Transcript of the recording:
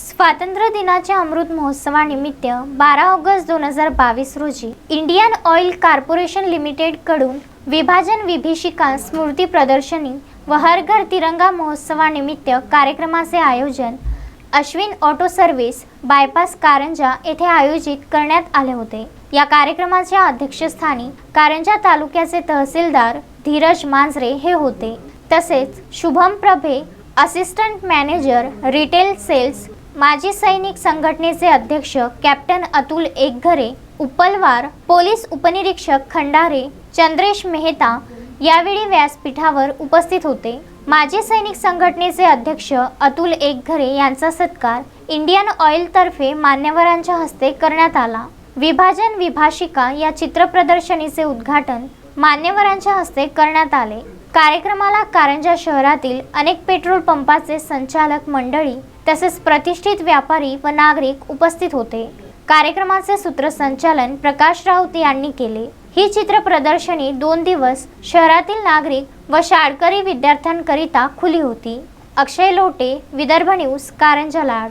स्वातंत्र्य दिनाच्या अमृत महोत्सवानिमित्त 12 ऑगस्ट 2022 रोजी इंडियन ऑइल कॉर्पोरेशन लिमिटेड कडून विभाजन विभीषिका स्मृती प्रदर्शनी व हर घर तिरंगा महोत्सवानिमित्त कार्यक्रमाचे आयोजन Ashwin auto service bypass Karanja येथे आयोजित करण्यात आले होते। या कार्यक्रमाच्या अध्यक्षस्थानी कारंजा तालुक्याचे तहसीलदार धीरज मांजरे हे होते। तसेच Shubham Prabhe assistant manager retail sales, माजी सैनिक संघटनेचे अध्यक्ष कॅप्टन अतुल एकघरे, उपलवार पोलीस उपनिरीक्षक खंडारे, चंद्रेश मेहता यावेळी व्यासपीठावर उपस्थित होते। माजी सैनिक संघटनेचे अध्यक्ष अतुल एकघरे यांचा सत्कार इंडियन ऑइल तर्फे मान्यवरांच्या हस्ते करण्यात आला। विभाजन विभाषिका या चित्र प्रदर्शनीचे उद्घाटन मान्यवरांच्या हस्ते करण्यात आले। कार्यक्रमाला कारंजा शहरातील अनेक पेट्रोल पंपाचे संचालक मंडळी तसेच प्रतिष्ठित व्यापारी व नागरिक उपस्थित होते। कार्यक्रमाचे सूत्रसंचालन प्रकाश राऊत यांनी केले। ही चित्र प्रदर्शनी 2 दिवस शहरातील नागरिक व शाळकरी विद्यार्थ्यांकरिता खुली होती। अक्षय लोटे, विदर्भ न्यूज, कारंजा लाड।